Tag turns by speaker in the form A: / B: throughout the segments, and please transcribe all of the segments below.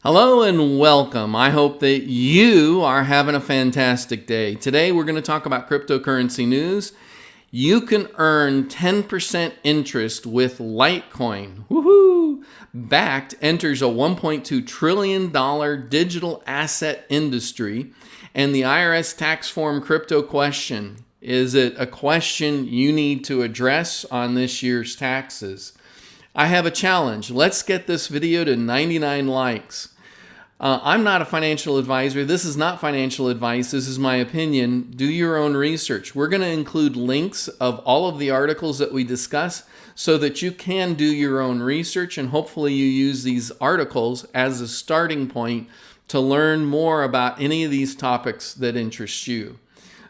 A: Hello and welcome. I hope that you are having a fantastic day. Today we're going to talk about cryptocurrency news. You can earn 10% interest with LiteCoin. Woohoo! Bakkt enters a $1.2 trillion digital asset industry, and the IRS tax form crypto question. Is it a question you need to address on this year's taxes? I have a challenge. Let's get this video to 99 likes. I'm not a financial advisor. This is not financial advice. This is my opinion. Do your own research. We're going to include links of all of the articles that we discuss so that you can do your own research, and hopefully you use these articles as a starting point to learn more about any of these topics that interest you.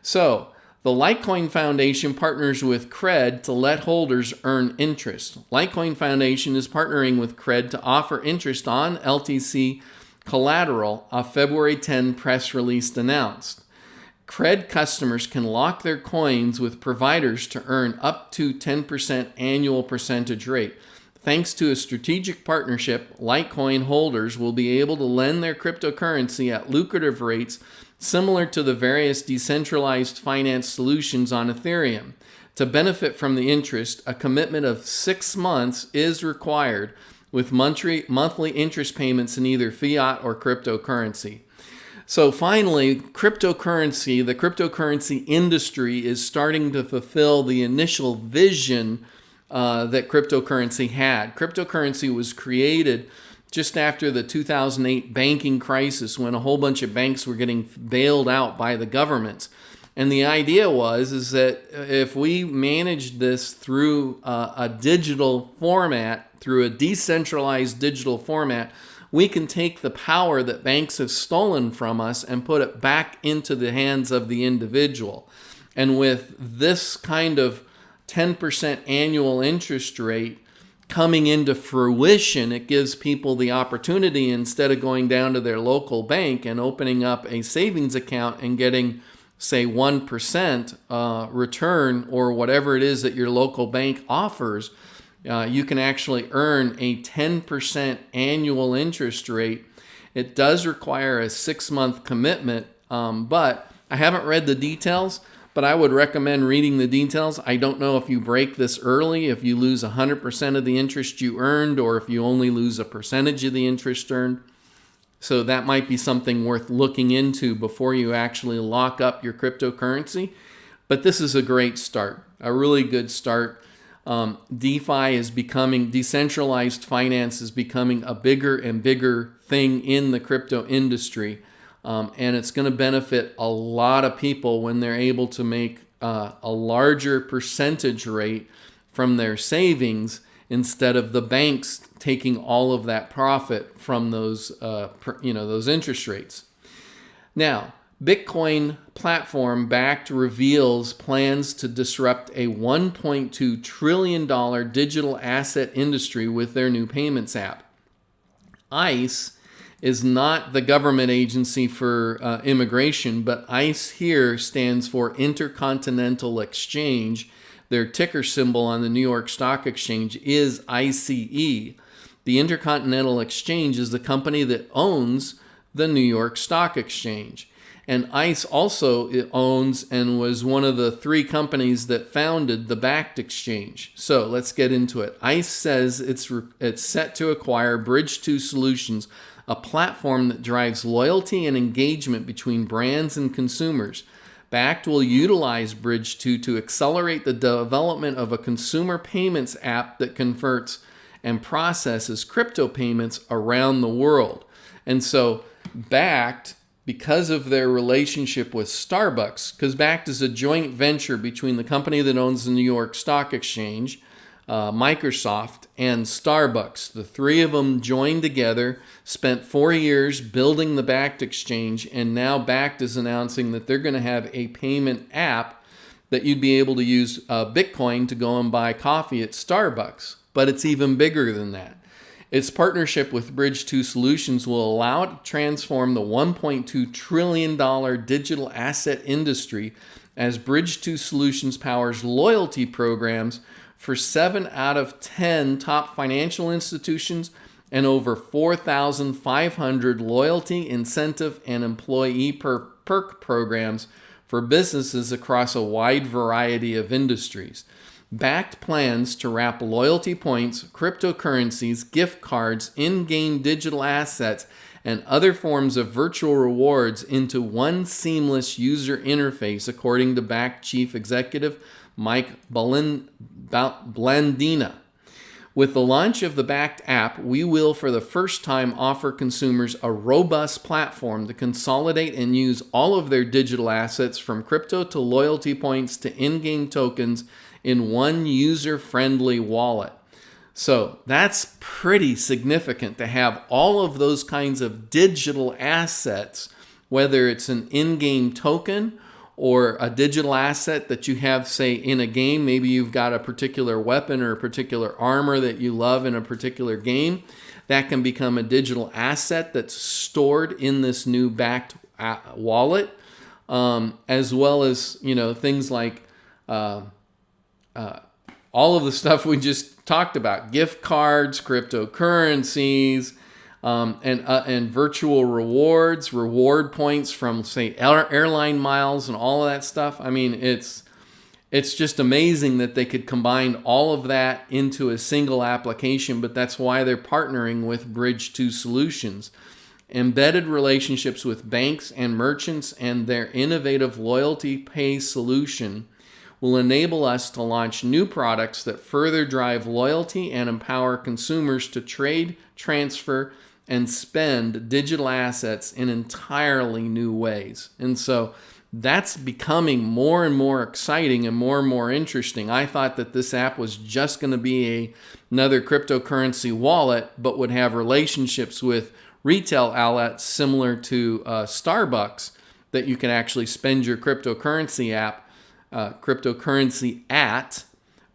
A: So, the LiteCoin Foundation partners with Cred to let holders earn interest. LiteCoin Foundation is partnering with Cred to offer interest on LTC collateral, a February 10 press release announced. Cred customers can lock their coins with providers to earn up to 10% annual percentage rate. Thanks to a strategic partnership, LiteCoin holders will be able to lend their cryptocurrency at lucrative rates similar to the various decentralized finance solutions on Ethereum. To benefit from the interest, a commitment of 6 months is required, with monthly interest payments in either fiat or cryptocurrency. So finally, the cryptocurrency industry is starting to fulfill the initial vision that cryptocurrency had. Cryptocurrency was created just after the 2008 banking crisis, when a whole bunch of banks were getting bailed out by the governments. And the idea is that if we managed this through a digital format, through a decentralized digital format, we can take the power that banks have stolen from us and put it back into the hands of the individual. And with this kind of 10% annual interest rate coming into fruition, it gives people the opportunity, instead of going down to their local bank and opening up a savings account and getting, say, 1% return, or whatever it is that your local bank offers, you can actually earn a 10% annual interest rate. It does require a 6-month commitment, but I haven't read the details, but I would recommend reading the details. I don't know if you break this early, if you lose 100% of the interest you earned, or if you only lose a percentage of the interest earned. So that might be something worth looking into before you actually lock up your cryptocurrency. But this is a great start, a really good start. DeFi is becoming, decentralized finance is becoming a bigger and bigger thing in the crypto industry. And it's going to benefit a lot of people when they're able to make a larger percentage rate from their savings, instead of the banks taking all of that profit from those interest rates. Now, Bitcoin platform Bakkt reveals plans to disrupt a $1.2 trillion digital asset industry with their new payments app. ICE is not the government agency for immigration, but ICE here stands for Intercontinental Exchange. Their ticker symbol on the New York Stock Exchange is ICE. The Intercontinental Exchange is the company that owns the New York Stock Exchange. And ICE also owns and was one of the 3 companies that founded the Bakkt exchange. So let's get into it. ICE says it's set to acquire Bridge2 Solutions, a platform that drives loyalty and engagement between brands and consumers. Bakkt will utilize Bridge2 to accelerate the development of a consumer payments app that converts and processes crypto payments around the world. And so Bakkt, because of their relationship with Starbucks, because Bakkt is a joint venture between the company that owns the New York Stock Exchange, Microsoft, and Starbucks. The 3 of them joined together, spent 4 years building the Bakkt exchange, and now Bakkt is announcing that they're going to have a payment app that you'd be able to use Bitcoin to go and buy coffee at Starbucks. But it's even bigger than that. Its partnership with Bridge2 Solutions will allow it to transform the $1.2 trillion digital asset industry, as Bridge2 Solutions powers loyalty programs for 7 out of 10 top financial institutions and over 4,500 loyalty, incentive, and employee perk programs for businesses across a wide variety of industries. Bakkt plans to wrap loyalty points, cryptocurrencies, gift cards, in-game digital assets, and other forms of virtual rewards into one seamless user interface, according to Bakkt Chief Executive Mike Blandina. With the launch of the Bakkt app, we will for the first time offer consumers a robust platform to consolidate and use all of their digital assets, from crypto to loyalty points to in-game tokens, in one user-friendly wallet. So that's pretty significant to have all of those kinds of digital assets, whether it's an in-game token or a digital asset that you have, say, in a game. Maybe you've got a particular weapon or a particular armor that you love in a particular game. That can become a digital asset that's stored in this new Bakkt wallet, as well as, things like all of the stuff we just talked about: gift cards, cryptocurrencies, and virtual rewards, reward points from, say, airline miles and all of that stuff. I mean, it's just amazing that they could combine all of that into a single application, but that's why they're partnering with Bridge2 Solutions. Embedded relationships with banks and merchants and their innovative loyalty pay solution will enable us to launch new products that further drive loyalty and empower consumers to trade, transfer, and spend digital assets in entirely new ways. And so that's becoming more and more exciting and more interesting. I thought that this app was just going to be another cryptocurrency wallet, but would have relationships with retail outlets similar to Starbucks, that you can actually spend your cryptocurrency at.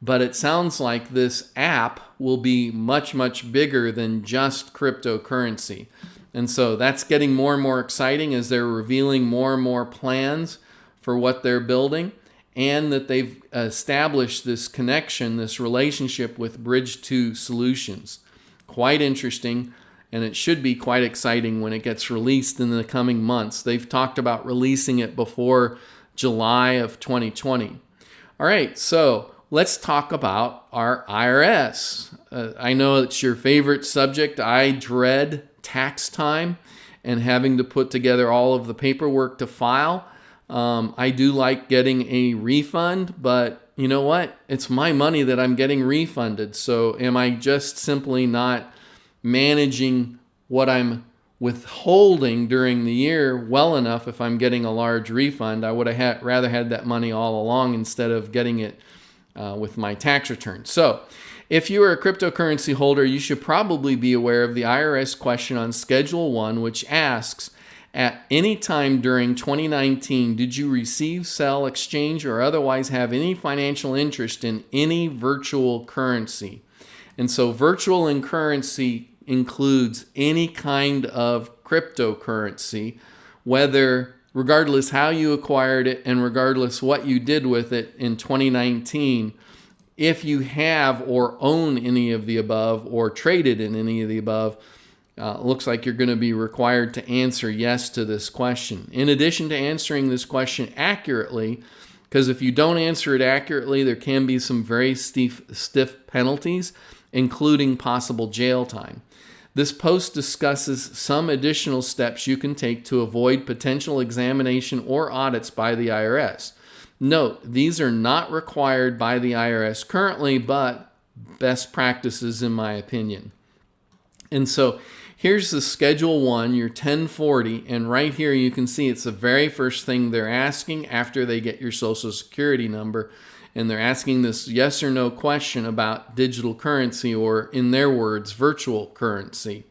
A: But it sounds like this app will be much bigger than just cryptocurrency. And so that's getting more and more exciting as they're revealing more and more plans for what they're building, and that they've established this connection, this relationship with Bridge2 Solutions. Quite interesting, and it should be quite exciting when it gets released in the coming months. They've talked about releasing it before July of 2020. All right, so let's talk about our IRS. I know it's your favorite subject. I dread tax time and having to put together all of the paperwork to file. I do like getting a refund, but you know what? It's my money that I'm getting refunded. So am I just simply not managing what I'm withholding during the year well enough? If I'm getting a large refund, I would have rather had that money all along instead of getting it with my tax return. So if you are a cryptocurrency holder, you should probably be aware of the IRS question on Schedule 1, which asks, at any time during 2019, did you receive, sell, exchange, or otherwise have any financial interest in any virtual currency? And so virtual currency includes any kind of cryptocurrency, regardless how you acquired it and regardless what you did with it in 2019. If you have or own any of the above or traded in any of the above, looks like you're going to be required to answer yes to this question. In addition to answering this question accurately, because if you don't answer it accurately, there can be some very stiff penalties, including possible jail time. This post discusses some additional steps you can take to avoid potential examination or audits by the IRS. Note, these are not required by the IRS currently, but best practices in my opinion. And so here's the Schedule 1, your 1040, and right here you can see it's the very first thing they're asking after they get your Social Security number. And they're asking this yes or no question about digital currency, or in their words, virtual currency.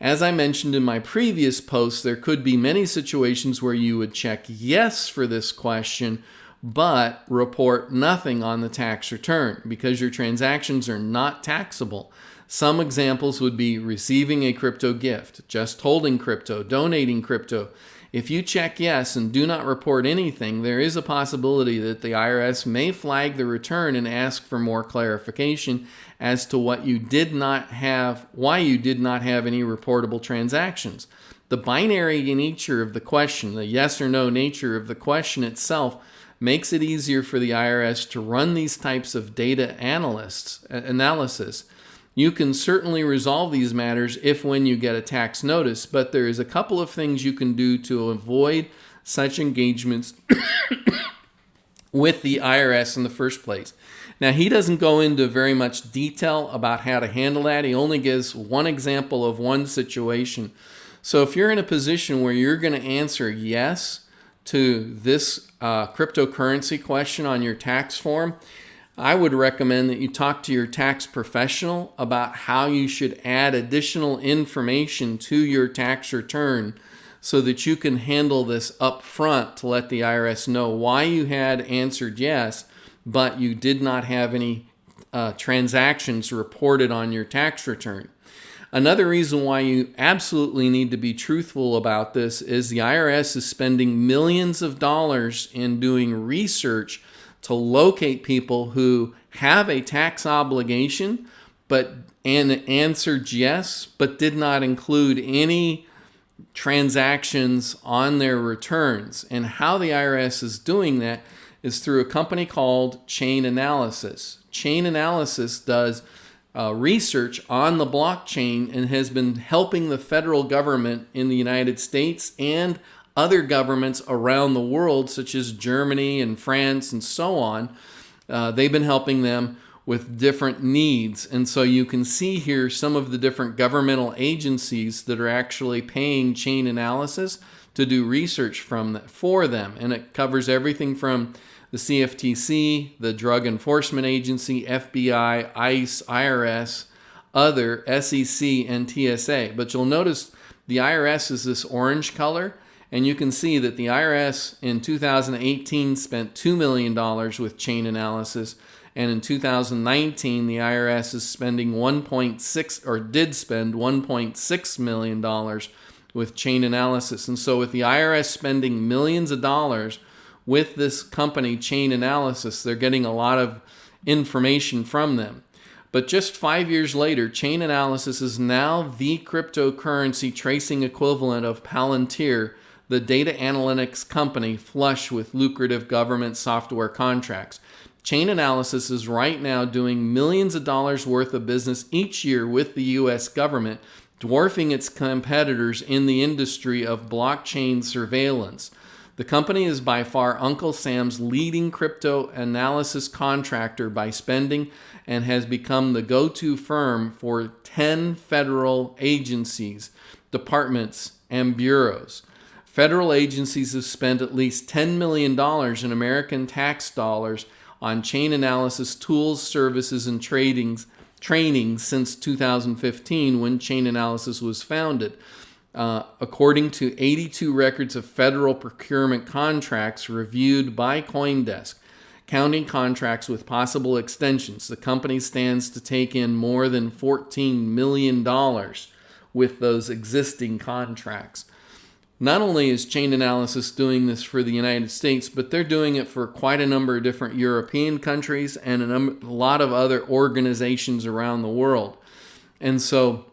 A: As I mentioned in my previous post, there could be many situations where you would check yes for this question, but report nothing on the tax return because your transactions are not taxable. Some examples would be receiving a crypto gift, just holding crypto, donating crypto, If you check yes and do not report anything, there is a possibility that the IRS may flag the return and ask for more clarification as to what you did not have, why you did not have any reportable transactions. The binary nature of the question, the yes or no nature of the question itself, makes it easier for the IRS to run these types of data analysis. You can certainly resolve these matters if when you get a tax notice, but there is a couple of things you can do to avoid such engagements with the IRS in the first place. Now, he doesn't go into very much detail about how to handle that. He only gives one example of one situation. So if you're in a position where you're going to answer yes to this cryptocurrency question on your tax form, I would recommend that you talk to your tax professional about how you should add additional information to your tax return so that you can handle this up front to let the IRS know why you had answered yes, but you did not have any transactions reported on your tax return. Another reason why you absolutely need to be truthful about this is the IRS is spending millions of dollars in doing research to locate people who have a tax obligation and answered yes, but did not include any transactions on their returns. And how the IRS is doing that is through a company called Chainalysis. Chainalysis does research on the blockchain and has been helping the federal government in the United States and other governments around the world, such as Germany and France and so on. They've been helping them with different needs. And so you can see here some of the different governmental agencies that are actually paying Chainalysis to do research for them. And it covers everything from the CFTC, the Drug Enforcement Agency, FBI, ICE, IRS, other SEC, and TSA. But you'll notice the IRS is this orange color. And you can see that the IRS in 2018 spent $2 million with Chainalysis, and in 2019 the IRS is spending did spend $1.6 million with Chainalysis. And so with the IRS spending millions of dollars with this company Chainalysis, they're getting a lot of information from them. But just 5 years later, Chainalysis is now the cryptocurrency tracing equivalent of Palantir, the data analytics company flush with lucrative government software contracts. Chainalysis is right now doing millions of dollars worth of business each year with the U.S. government, dwarfing its competitors in the industry of blockchain surveillance. The company is by far Uncle Sam's leading crypto analysis contractor by spending and has become the go-to firm for 10 federal agencies, departments, and bureaus. Federal agencies have spent at least $10 million in American tax dollars on Chainalysis tools, services, and training since 2015 when Chainalysis was founded. According to 82 records of federal procurement contracts reviewed by CoinDesk, counting contracts with possible extensions, the company stands to take in more than $14 million with those existing contracts. Not only is Chainalysis doing this for the United States, but they're doing it for quite a number of different European countries and a lot of other organizations around the world. And so,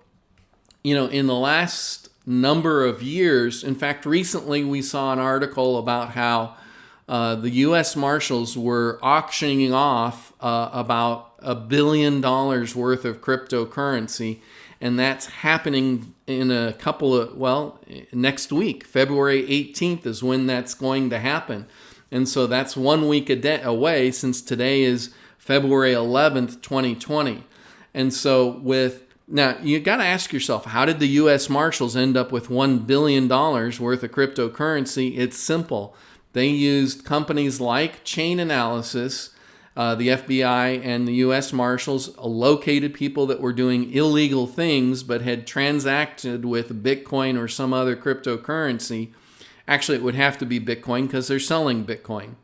A: in the last number of years, in fact, recently we saw an article about how the U.S. Marshals were auctioning off about $1 billion worth of cryptocurrency. And that's happening in a couple of, next week. February 18th is when that's going to happen. And so that's 1 week away, since today is February 11th, 2020. And so now you got to ask yourself, how did the U.S. Marshals end up with $1 billion worth of cryptocurrency? It's simple. They used companies like Chainalysis, the FBI and the U.S. Marshals located people that were doing illegal things but had transacted with Bitcoin or some other cryptocurrency. Actually, it would have to be Bitcoin because they're selling Bitcoin.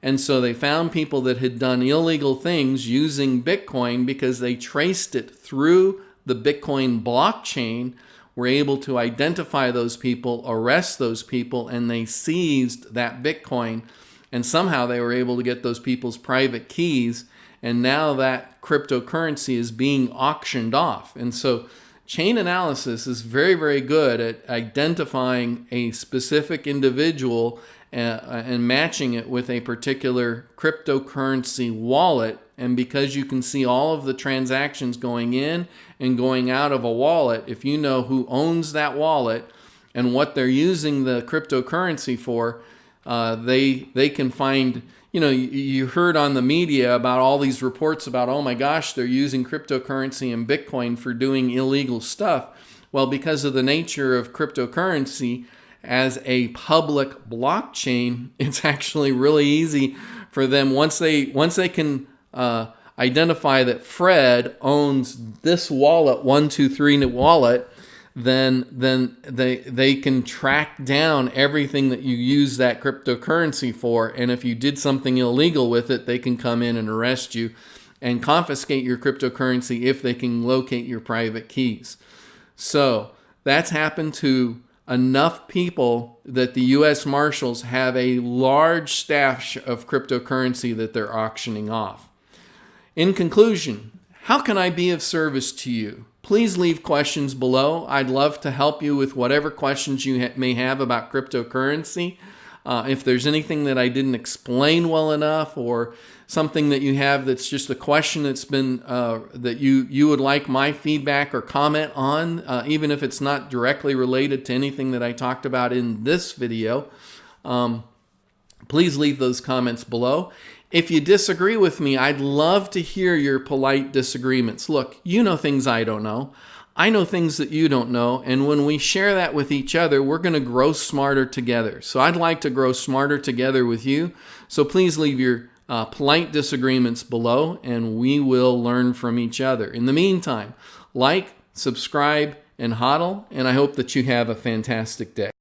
A: And so they found people that had done illegal things using Bitcoin because they traced it through the Bitcoin blockchain were able to identify those people, arrest those people, and they seized that Bitcoin. And somehow they were able to get those people's private keys. And now that cryptocurrency is being auctioned off. And so Chainalysis is very, very good at identifying a specific individual and matching it with a particular cryptocurrency wallet. And because you can see all of the transactions going in and going out of a wallet, if you know who owns that wallet and what they're using the cryptocurrency for, they can find, you heard on the media about all these reports about, oh my gosh, they're using cryptocurrency and Bitcoin for doing illegal stuff. Well, because of the nature of cryptocurrency as a public blockchain, it's actually really easy for them once they can identify that Fred owns this wallet, 123 wallet, then they can track down everything that you use that cryptocurrency for. And if you did something illegal with it, they can come in and arrest you and confiscate your cryptocurrency if they can locate your private keys. So that's happened to enough people that the U.S. Marshals have a large stash of cryptocurrency that they're auctioning off. In conclusion, how can I be of service to you? Please leave questions below. I'd love to help you with whatever questions you may have about cryptocurrency. If there's anything that I didn't explain well enough, or something that you have that's just a question that's been that you would like my feedback or comment on, even if it's not directly related to anything that I talked about in this video, please leave those comments below. If you disagree with me, I'd love to hear your polite disagreements. Look, you know things I don't know. I know things that you don't know. And when we share that with each other, we're going to grow smarter together. So I'd like to grow smarter together with you. So please leave your polite disagreements below, and we will learn from each other. In the meantime, like, subscribe, and hodl, and I hope that you have a fantastic day.